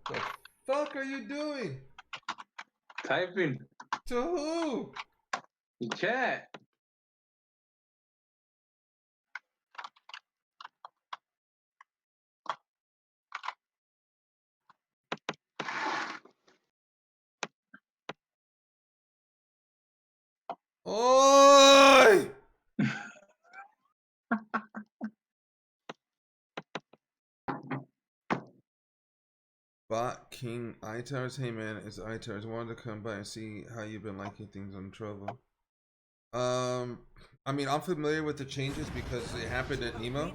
The fuck are you doing? Typing. To who? The chat. Oi! Bot King iTowers, hey man, it's iTowers. I wanted to come by and see how you've been liking things on Trovo. I mean, I'm familiar with the changes because it happened at Nemo.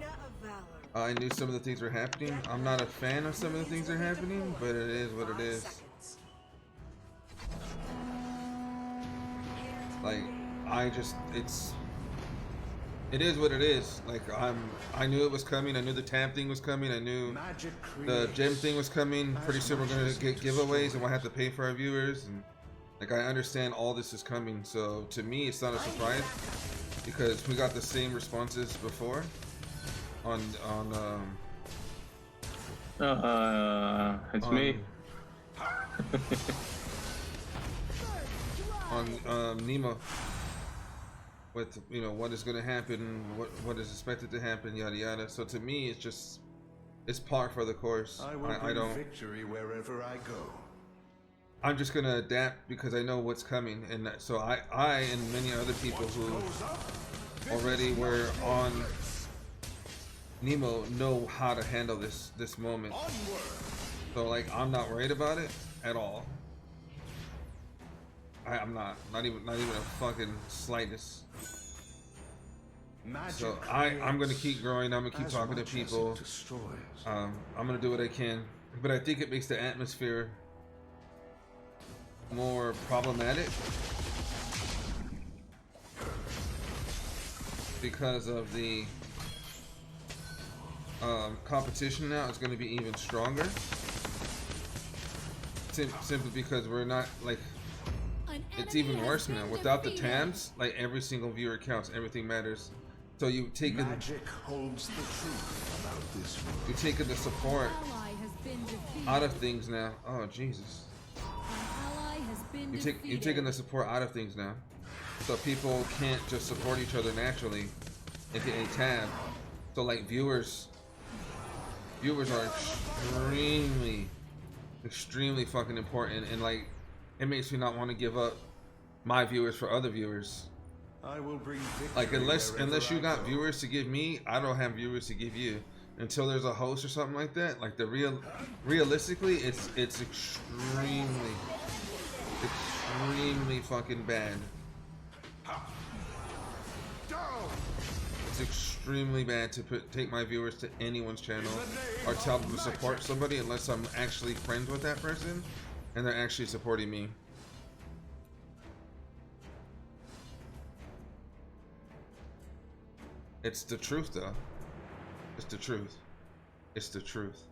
I knew some of the things were happening. I'm not a fan of some of the things that are happening, but it is what it is. Like, it is what it is. Like, I knew it was coming. I knew the tab thing was coming. I knew the gem thing was coming. Pretty soon we're gonna get giveaways and we'll have to pay for our viewers. And like, I understand all this is coming. So to me, it's not a surprise because we got the same responses before. It's me. On Nemo, with what is going to happen, what is expected to happen, yada yada. So to me, it's par for the course. I don't. Victory wherever I go. I'm just gonna adapt because I know what's coming, and so I and many other people who already were on Nemo know how to handle this moment. So like, I'm not worried about it at all. I'm not even a fucking slightest. So I'm gonna keep growing. I'm gonna keep talking to people. I'm gonna do what I can, but I think it makes the atmosphere more problematic because of the competition. Now it's going to be even stronger, simply because we're not like, it's even worse now without the tabs. Like, every single viewer counts, everything matters. So you've taken you've taken the support out of things now. Oh Jesus. You've taken the support out of things now, so people can't just support each other naturally, aka tab. So like, viewers are extremely fucking important, and like, it makes me not want to give up my viewers for other viewers. I will bring like, unless you got viewers to give me, I don't have viewers to give you until there's a host or something like that. Like, realistically, it's extremely fucking bad. It's extremely bad to take my viewers to anyone's channel or tell them to support somebody unless I'm actually friends with that person and they're actually supporting me. It's the truth, though. It's the truth. It's the truth.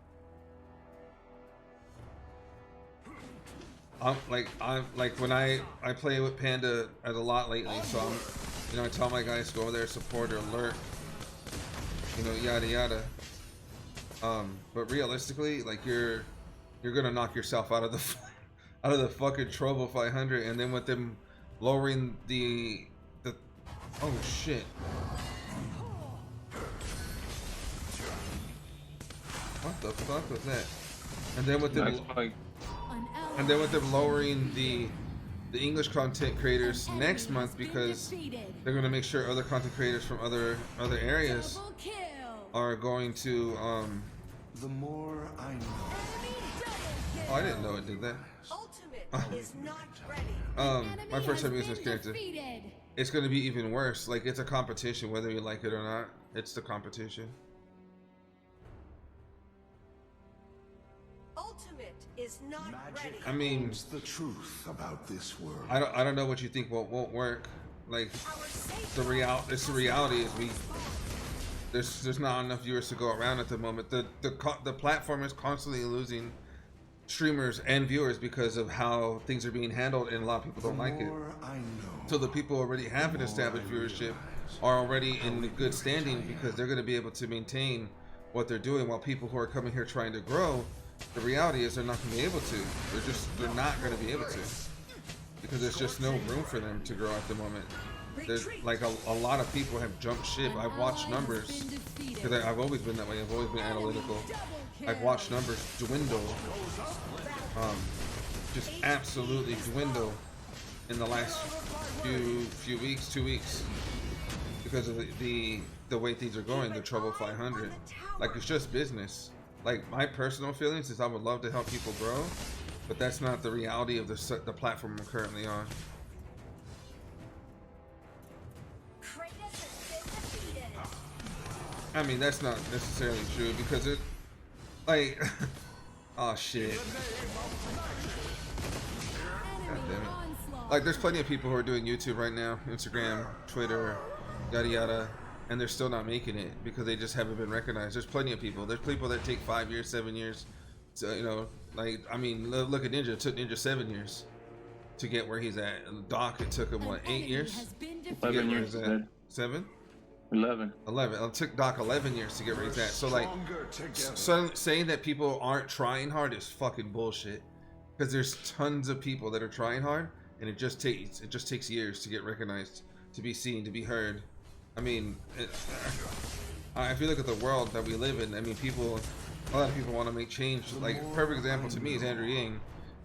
I'm like when I play with Panda a lot lately, so I tell my guys to go over there, support or alert, yada yada. But realistically, like, you're gonna knock yourself out of the fucking Trovo 500, and then with them lowering the oh shit. What the fuck was that? And then with them lowering the English content creators next month, because they're going to make sure other content creators from other areas are going to the more I know. Oh, I didn't know it did that. Is not ready. My first time using this character. It's going to be even worse. Like, it's a competition, whether you like it or not. It's the competition. Is not ready. I mean, the truth about this world. I don't know what you think won't work. Like, it's the reality is there's not enough viewers to go around at the moment. The platform is constantly losing streamers and viewers because of how things are being handled, and a lot of people don't like it. So the people who already have an established viewership are already in good standing because they're going to be able to maintain what they're doing, while people who are coming here trying to grow the reality is they're not going to be able to. They're not going to be able to, because there's just no room for them to grow at the moment. There's like a lot of people have jumped ship. I've watched numbers, because I've always been that way. I've always been analytical. I've watched numbers dwindle, just absolutely dwindle in the last few weeks, 2 weeks, because of the way things are going. The Trouble 500, like, it's just business. Like, my personal feelings is I would love to help people grow, but that's not the reality of the platform I'm currently on. I mean, that's not necessarily true, because it, like, oh shit. God damn it. Like, there's plenty of people who are doing YouTube right now, Instagram, Twitter, yada yada, and they're still not making it because they just haven't been recognized. There's plenty of people. There's people that take 5 years, 7 years to, you know, like, I mean, look at Ninja. It took Ninja 7 years to get where he's at. Doc, it took him, what, 8 years? 11 years. 7? 11. 11. It took Doc 11 years to get where he's at. So, like, saying that people aren't trying hard is fucking bullshit. Because there's tons of people that are trying hard, and it just takes years to get recognized, to be seen, to be heard. I mean, if you look at the world that we live in, I mean, a lot of people want to make change. Like, a perfect example to me is Andrew Yang.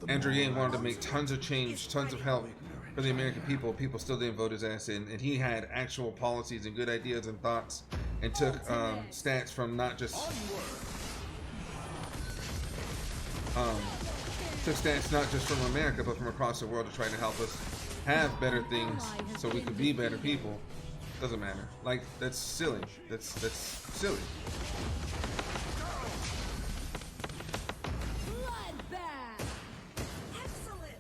Andrew Yang wanted to make tons of change, tons of help for the American people. People still didn't vote his ass in, and he had actual policies and good ideas and thoughts, and took stats from not just from America, but from across the world to try to help us have better things so we could be better people. Doesn't matter. Like, that's silly. That's silly. Excellent.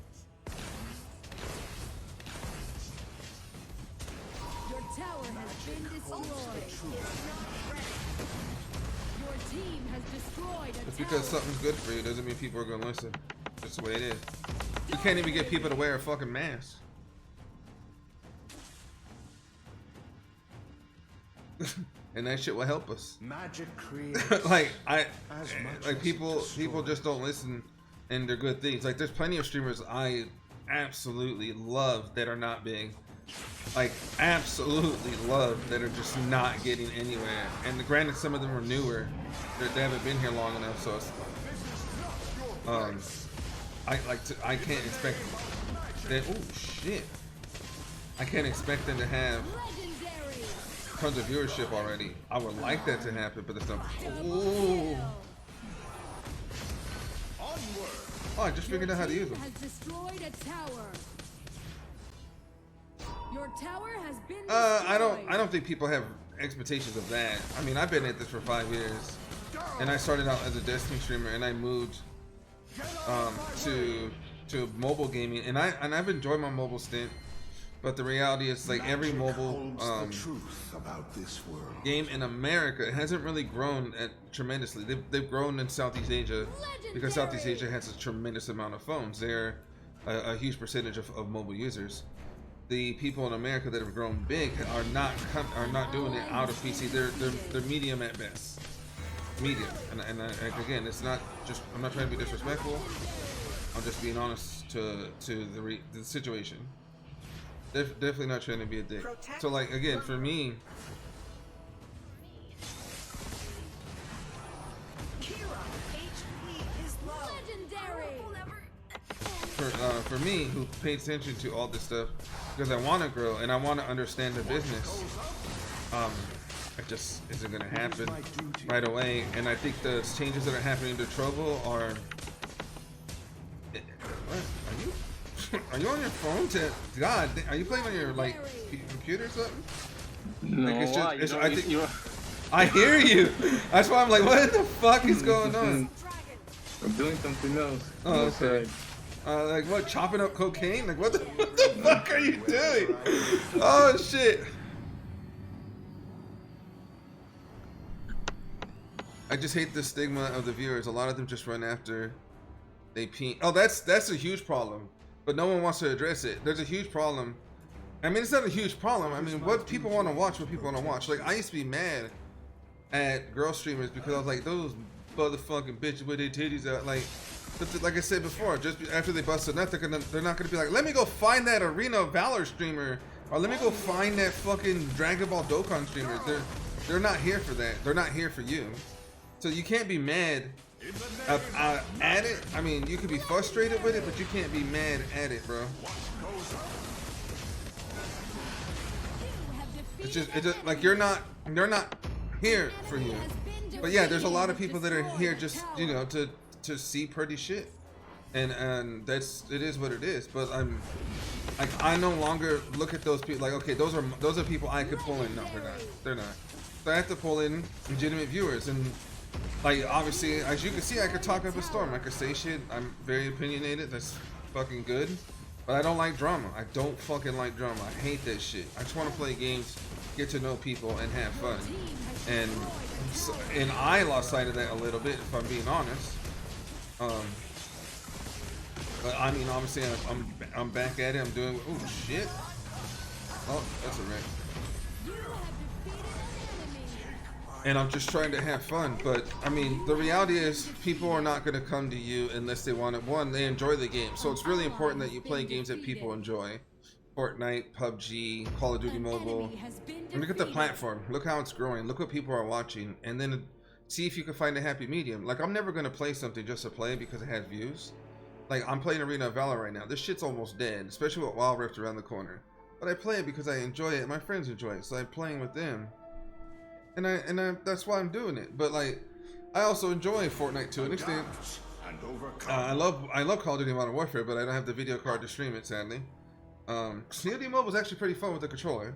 Your tower has been destroyed. Your team has destroyed a Just because something's good for you doesn't mean people are gonna listen. That's the way it is. You can't even get people to wear a fucking mask. And that shit will help us. Magic creates Like, as much like as people destroys. just don't listen, and they're good things. Like, there's plenty of streamers I absolutely love that are not big. Like, absolutely love that are just not getting anywhere. And granted, some of them are newer. They haven't been here long enough, so it's, I can't expect that. Oh shit! I can't expect them to have legendary. tons of viewership already. I would like that to happen, but it's not. Oh, I just figured out how to use them. Has destroyed a tower. Your tower has been I destroyed. don't think people have expectations of that. I mean, I've been at this for 5 years, and I started out as a Destiny streamer, and I moved to mobile gaming, and I've enjoyed my mobile stint. But the reality is, like, every mobile holds the truth about this world. game in America hasn't really grown tremendously. They've grown in Southeast Asia because Southeast Asia has a tremendous amount of phones. They're a huge percentage of mobile users. The people in America that have grown big are not doing it out of PC. They're medium at best. Medium, and again, it's not just. I'm not trying to be disrespectful. I'm just being honest to the situation. Definitely not trying to be a dick. So, like, again, for me, Kira, HP is low. Legendary. for me, who pays attention to all this stuff because I want to grow and I want to understand the business, it just isn't gonna happen right away. And I think the changes that are happening to Trovo are. What are you? Are you on your phone? God, are you playing on your like computer or something? No, Like, it's just- why? it's- You I know, think- you, I hear you. That's why I'm like, what the fuck is going on? Dragon. I'm doing something else. Oh, okay. Like what? Chopping up cocaine? Like what the fuck are you doing? Oh shit! I just hate the stigma of the viewers. A lot of them just run after they pee. Oh, that's a huge problem, but no one wants to address it. There's a huge problem. I mean, it's not a huge problem. I mean, what people want to watch, what people want to watch. Like, I used to be mad at girl streamers because I was like, those motherfucking bitches with their titties out. Like, but like I said before, just after they bust a nut, they're not gonna be like, let me go find that Arena of Valor streamer, or let me go find that fucking Dragon Ball Dokkan streamer. They're not here for that. They're not here for you. So you can't be mad at it. I mean, you could be frustrated with it, but you can't be mad at it, bro. It's just like they're not here for you. But yeah, there's a lot of people that are here just, you know, to see pretty shit, and it is what it is. But I'm like, I no longer look at those people like, okay, those are people I could pull in. No, they're not. So I have to pull in legitimate viewers, and like, obviously, as you can see, I could talk up a storm. I could say shit. I'm very opinionated. That's fucking good. But I don't like drama. I don't fucking like drama. I hate that shit. I just want to play games, get to know people, and have fun. And I lost sight of that a little bit, if I'm being honest. But I mean, obviously, I'm back at it. I'm doing. Oh shit! Oh, that's a wreck. And I'm just trying to have fun. But I mean, the reality is, people are not going to come to you unless they want it. One, they enjoy the game. So it's really important that you play games that people enjoy. Fortnite, PUBG, Call of Duty Mobile. And look at the platform. Look how it's growing. Look what people are watching. And then see if you can find a happy medium. Like, I'm never going to play something just to play because it has views. Like, I'm playing Arena of Valor right now. This shit's almost dead, especially with Wild Rift around the corner. But I play it because I enjoy it and my friends enjoy it. So I'm playing with them. And I that's why I'm doing it. But like, I also enjoy Fortnite to an extent. I love Call of Duty Modern Warfare, but I don't have the video card to stream it, sadly. COD Mobile is actually pretty fun with the controller.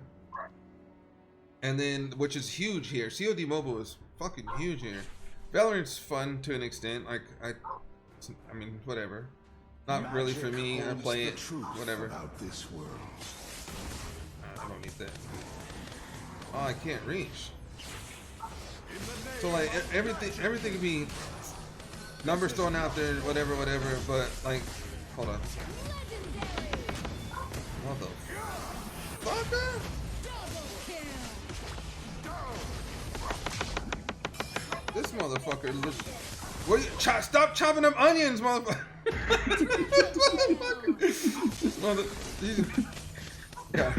And then, which is huge here. COD Mobile is fucking huge here. Valorant's fun to an extent. Like, I mean, whatever. Not really for me. I play it, whatever. About this world. I don't need that. Oh, I can't reach. So like, everything could be numbers thrown out there, whatever, but like, hold on. What the fuck? This motherfucker looks. What? Stop chopping up onions, motherfucker! This mother. Yeah,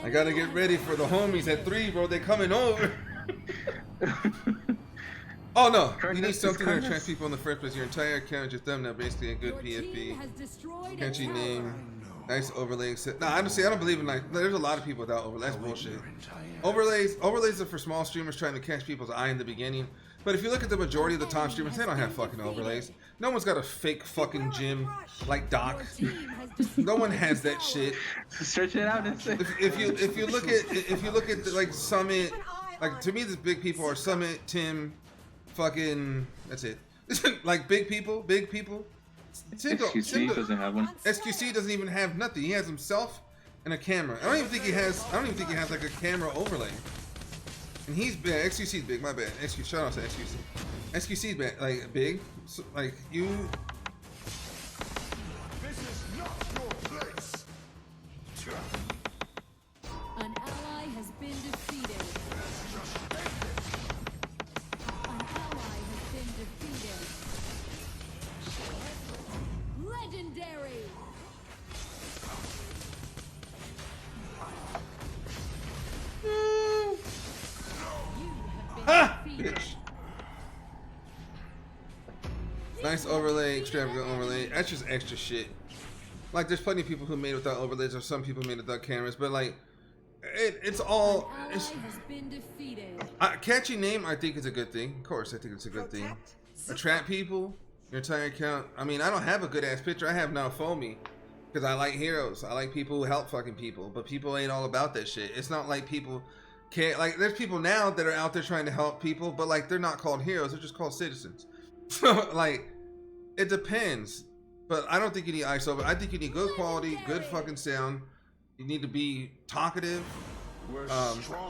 I gotta get ready for the homies at 3, bro. They coming over. Oh no! You need something to attract people in the first place. Your entire account is your thumbnail, basically a good PFP. Catchy name, nice overlay. Nah, honestly, I don't believe in like. There's a lot of people without overlays. That's bullshit. Overlays are for small streamers trying to catch people's eye in the beginning. But if you look at the majority of the top streamers, they don't have fucking overlays. No one's got a fake fucking gym like Doc. No one has that shit. Stretch it out and say. If you look at like Summit, like to me, the big people are Summit, Tim, fucking. That's it. Like big people. XQC doesn't have one. XQC doesn't even have nothing. He has himself and a camera. I don't even think he has like a camera overlay. And he's big. XQC's big. My bad. Shout out to XQC. XQC's big. Like big. So, like you. This is not your place. An ally has been defeated. An ally has been defeated. Legendary. Ah! Bitch. Nice overlay, extravagant overlay. That's just extra shit. Like, there's plenty of people who made without overlays, or some people made without cameras, but like, it's all. It's, Ally has been defeated. catchy name, I think, is a good thing. Of course, I think it's a good thing. Attract people, your entire account. I mean, I don't have a good ass picture. I have now Foamy because I like heroes. I like people who help fucking people, but people ain't all about that shit. It's not like people. Like, there's people now that are out there trying to help people, but like, they're not called heroes, they're just called citizens. So like, it depends. But I don't think you need ISO. I think you need good quality, good fucking sound. You need to be talkative.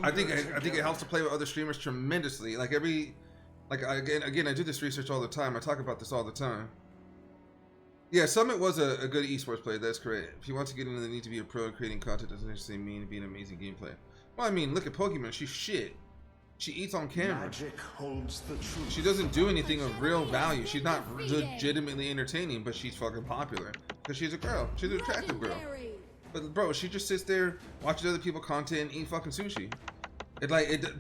I think it helps to play with other streamers tremendously. Like again, I do this research all the time. I talk about this all the time. Yeah, Summit was a good esports player. That's correct. If you want to get into the need to be a pro and creating content doesn't necessarily mean to be an amazing game player. Well, I mean, look at Pokemon. She's shit. She eats on camera. Magic holds the truth. She doesn't do anything of real value. She's not legitimately entertaining, but she's fucking popular because she's a girl. She's an attractive girl. Legendary. But bro, she just sits there watching other people content and eat fucking sushi.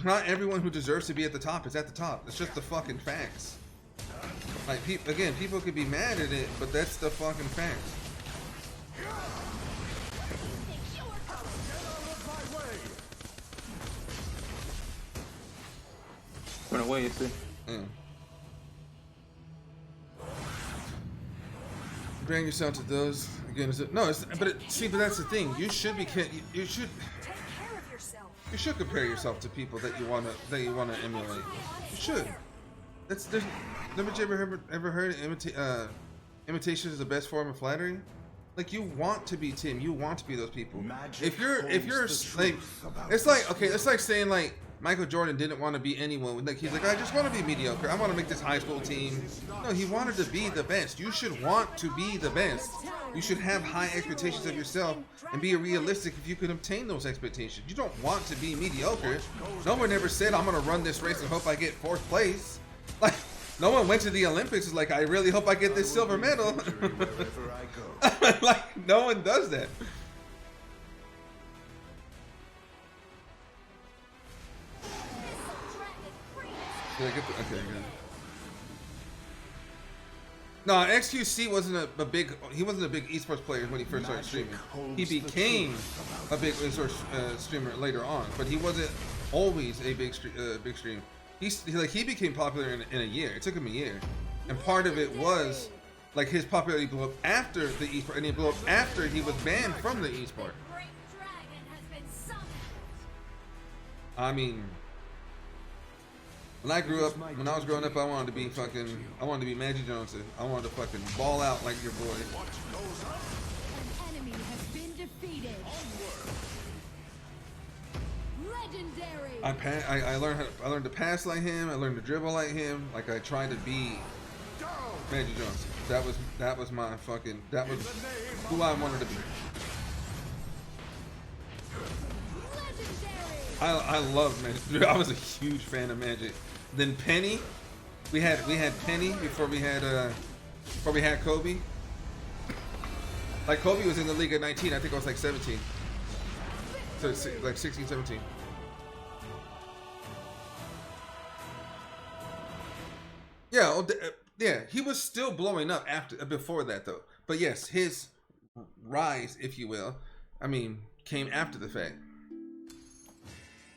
Not everyone who deserves to be at the top is at the top. It's just the fucking facts. Like, again, people could be mad at it, but that's the fucking facts. Run away, you see. Yeah. Bring yourself to those again. But that's the thing. You should be. You should. Take care of yourself. You should compare yourself to people that you wanna emulate. You should. Haven't you ever heard imitation is the best form of flattery? Like, you want to be Tim. You want to be those people. Magic If you're holds the like, truth about it's like, okay, it's like saying like Michael Jordan didn't want to be anyone. Like, he's like, I just want to be mediocre. I want to make this high school team. No, he wanted to be the best. You should want to be the best. You should have high expectations of yourself and be realistic if you can obtain those expectations. You don't want to be mediocre. No one ever said, I'm going to run this race and hope I get 4th place. Like, no one went to the Olympics is like, I really hope I get this silver medal. wherever I go. Like, no one does that. Did I get the, okay, good. No, XQC wasn't a big. He wasn't a big esports player when he first started streaming. He became a big esports streamer later on, but he wasn't always a big streamer. He became popular in a year. It took him a year, and part of it was like his popularity blew up after the esport, and he blew up after he was banned from the esport. I mean, when I was growing up, I wanted to be Magic Johnson. I wanted to fucking ball out like your boy. An enemy has been defeated. Legendary. I learned to pass like him. I learned to dribble like him. Like, I tried to be Magic Johnson. That was who I wanted to be. I love Magic. I was a huge fan of Magic. Then Penny, we had Penny before we had Kobe. Like, Kobe was in the league at 19. I think I was like 17. So it's like 16, 17. Yeah, he was still blowing up before that though. But yes, his rise, if you will, I mean, came after the fact.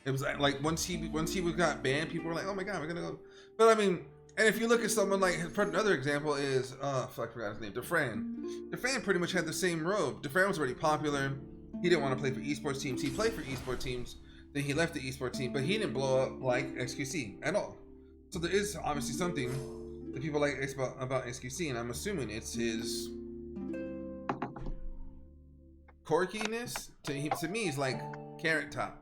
It was like once he got banned, people were like, "Oh my god, we're gonna go." But I mean, and if you look at someone like, another example is, I forgot his name, Defran. Defran pretty much had the same road. Defran was already popular. He didn't want to play for esports teams. He played for esports teams. Then he left the esports team, but he didn't blow up like XQC at all. So there is obviously something that people like about XQC, and I'm assuming it's his quirkiness. To me, he's like Carrot Top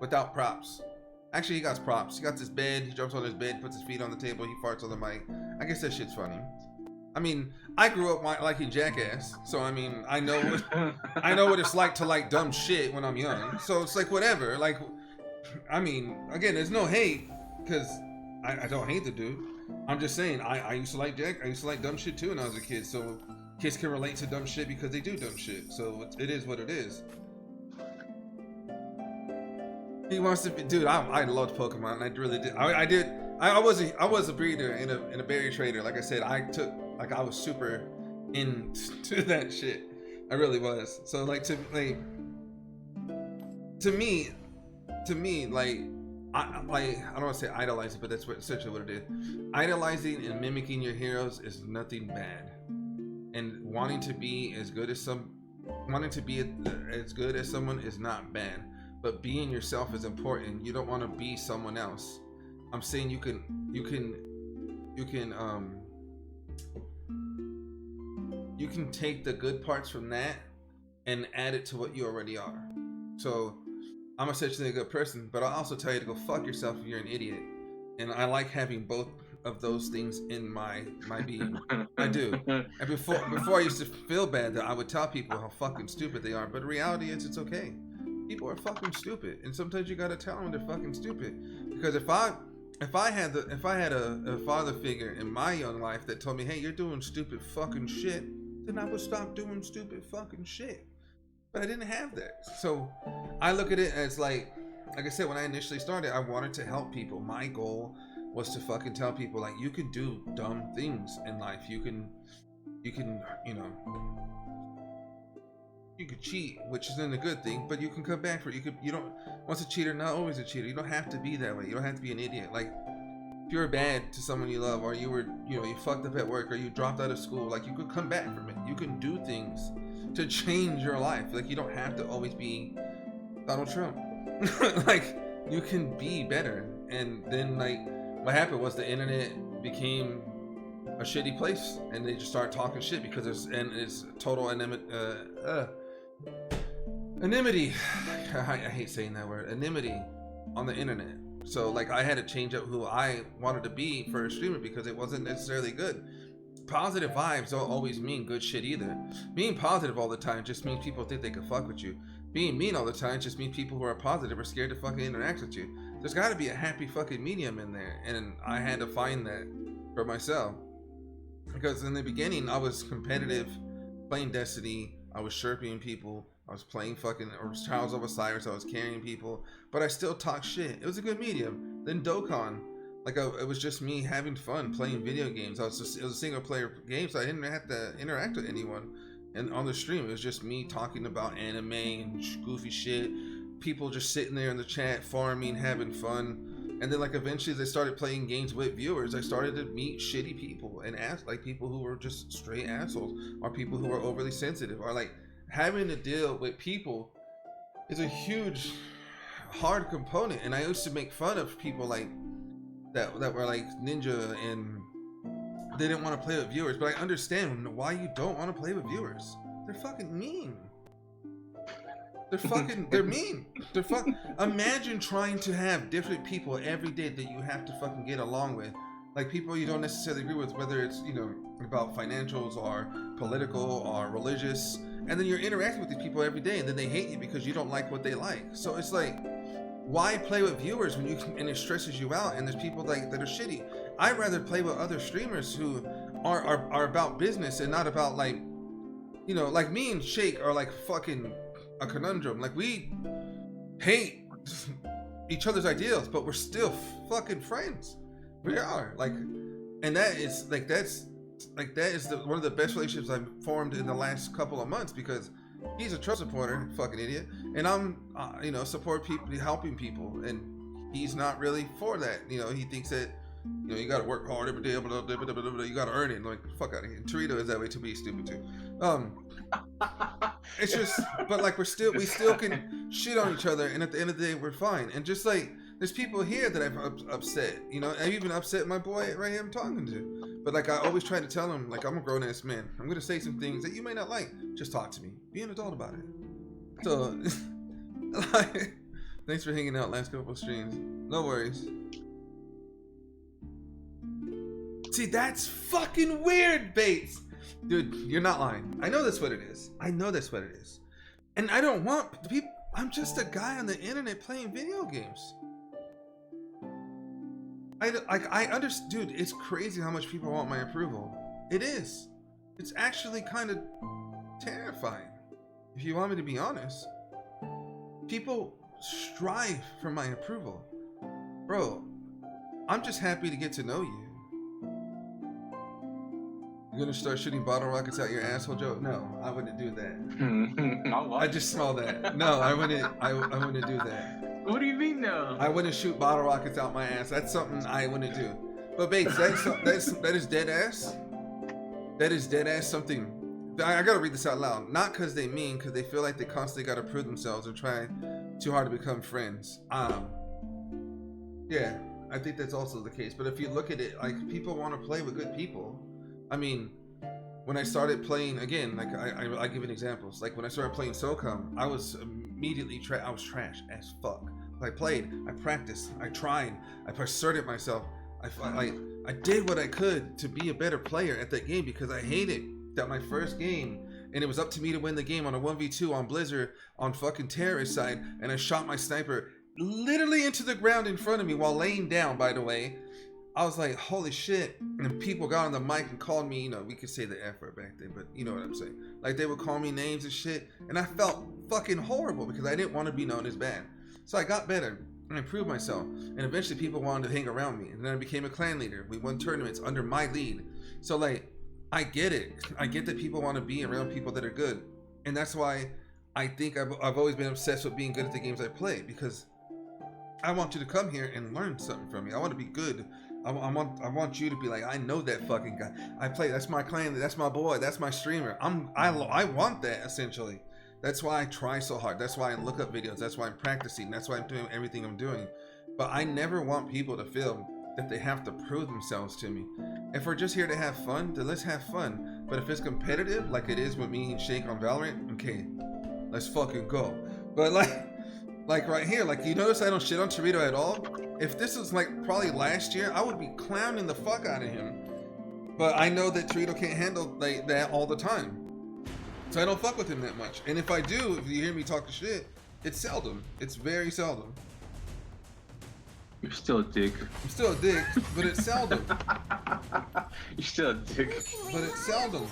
without props. Actually, he got props. He got this bed. He jumps on his bed, puts his feet on the table. He farts on the mic. I guess that shit's funny. I mean, I grew up liking Jackass, so I mean, I know what it's like to like dumb shit when I'm young. So it's like whatever. Like, I mean, again, there's no hate because I don't hate the dude. I'm just saying I used to like dumb shit too when I was a kid. So kids can relate to dumb shit because they do dumb shit. So it is what it is. He wants to be, dude. I loved Pokemon. And I really did. I was a breeder and a berry trader. Like I said, I was super into that shit. I really was. So like to me, like I don't want to say idolizing, but that's essentially what it is. Idolizing and mimicking your heroes is nothing bad, and wanting to be as good as someone is not bad. But being yourself is important. You don't want to be someone else. I'm saying you can take the good parts from that and add it to what you already are. So I'm essentially a good person, but I'll also tell you to go fuck yourself if you're an idiot. And I like having both of those things in my being. I do. And before I used to feel bad that I would tell people how fucking stupid they are, but the reality is it's okay. People are fucking stupid, and sometimes you gotta tell them they're fucking stupid Because if I had a father figure in my young life that told me, hey, you're doing stupid fucking shit, then I would stop doing stupid fucking shit. But I didn't have that. So I look at it as like I said, when I initially started, I wanted to help people. My goal was to fucking tell people, like, you can do dumb things in life. You can, you know, you could cheat, which isn't a good thing, but you can come back for it. You don't, once a cheater, not always a cheater. You don't have to be that way. You don't have to be an idiot. Like, if you're bad to someone you love, or you were, you know, you fucked up at work, or you dropped out of school, like, you could come back from it. You can do things to change your life. Like, you don't have to always be Donald Trump. Like, you can be better. And then, like, what happened was the internet became a shitty place, and they just started talking shit because it's total enmity. I hate saying that word, enmity on the internet. So, like, I had to change up who I wanted to be for a streamer because it wasn't necessarily good. Positive vibes don't always mean good shit either. Being positive all the time just means people think they can fuck with you. Being mean all the time just means people who are positive are scared to fucking interact with you. There's got to be a happy fucking medium in there, and I had to find that for myself. Because in the beginning, I was competitive, playing Destiny, I was chirping people, I was playing fucking Trials of Osiris, I was carrying people, but I still talk shit. It was a good medium. Then Dokkan, like, it was just me having fun playing video games. It was a single player game, so I didn't have to interact with anyone. And on the stream, it was just me talking about anime and goofy shit. People just sitting there in the chat, farming, having fun. And then, like, eventually they started playing games with viewers. I started to meet shitty people and ask, like, people who were just straight assholes, or people who were overly sensitive, or like having to deal with people is a huge, hard component. And I used to make fun of people like that were like Ninja, and they didn't want to play with viewers, but I understand why you don't want to play with viewers. They're fucking mean. They're mean. Imagine trying to have different people every day that you have to fucking get along with. Like, people you don't necessarily agree with, whether it's, you know, about financials or political or religious. And then you're interacting with these people every day, and then they hate you because you don't like what they like. So it's like, why play with viewers when you can, and it stresses you out, and there's people like that are shitty. I'd rather play with other streamers who are about business and not about, like, you know, like me and Shake are like fucking a conundrum. Like, we hate each other's ideals, but we're still fucking friends. We are, like, and that is like, that is one of the best relationships I've formed in the last couple of months, because he's a Trump supporter, fucking idiot, and I'm, you know, support people, helping people, and he's not really for that. You know, he thinks that, you know, you gotta work hard every day, you gotta earn it. Like, fuck out of here. And Torito is that way too. Be stupid too. It's just, but like, we still can shit on each other, and at the end of the day, we're fine. And just like, there's people here that I've upset. You know, I've even upset my boy right here I'm talking to. But like, I always try to tell him, like, I'm a grown ass man. I'm gonna say some things that you may not like. Just talk to me. Be an adult about it. So, like, thanks for hanging out last couple of streams. No worries. See, that's fucking weird, Bates. Dude, you're not lying. I know that's what it is. And I don't want people. I'm just a guy on the internet playing video games. I understand, dude. It's crazy how much people want my approval. It is. It's actually kind of terrifying, if you want me to be honest. People strive for my approval, bro. I'm just happy to get to know you. You're gonna start shooting bottle rockets out your asshole, Joe? No, I wouldn't do that. I just smell that. No, I wouldn't do that. What do you mean, no? I wouldn't shoot bottle rockets out my ass. That's something I wouldn't do. But Bates, that is dead ass. That is dead ass something. I gotta read this out loud. Not because they mean, because they feel like they constantly gotta prove themselves and try too hard to become friends. Yeah, I think that's also the case. But if you look at it, like, people want to play with good people. I mean, when I started playing, again, like, I give an examples. Like, when I started playing SOCOM, I was immediately I was trash as fuck. I played, I practiced, I tried, I asserted myself. I did what I could to be a better player at that game, because I hated that my first game, and it was up to me to win the game on a 1v2 on Blizzard on fucking terrorist side, and I shot my sniper literally into the ground in front of me while laying down, by the way. I was like, holy shit. And people got on the mic and called me, you know, we could say the F word back then, but you know what I'm saying. Like, they would call me names and shit. And I felt fucking horrible because I didn't want to be known as bad. So I got better and improved myself. And eventually people wanted to hang around me. And then I became a clan leader. We won tournaments under my lead. So, like, I get it. I get that people want to be around people that are good. And that's why I think I've always been obsessed with being good at the games I play. Because I want you to come here and learn something from me. I want to be good. I want you to be like, I know that fucking guy. I play. That's my clan. That's my boy. That's my streamer. I want that, essentially. That's why I try so hard. That's why I look up videos. That's why I'm practicing. That's why I'm doing everything I'm doing. But I never want people to feel that they have to prove themselves to me. If we're just here to have fun, then let's have fun. But if it's competitive, like it is with me and Shake on Valorant, okay, let's fucking go. But like right here, like, you notice I don't shit on Torito at all? If this was like probably last year, I would be clowning the fuck out of him. But I know that Torito can't handle like that all the time. So I don't fuck with him that much. And if I do, if you hear me talking shit, it's seldom. It's very seldom. You're still a dick. I'm still a dick, but it's seldom. You're still a dick. But it's seldom.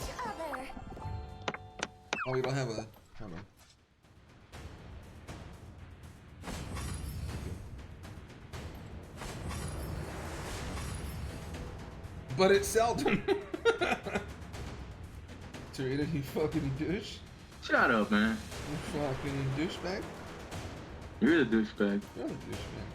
Oh, we don't have a... Hold on. But it's seldom. Torito, you fucking douche. Shut up, man. You fucking douchebag. You're the douchebag. You're a douchebag.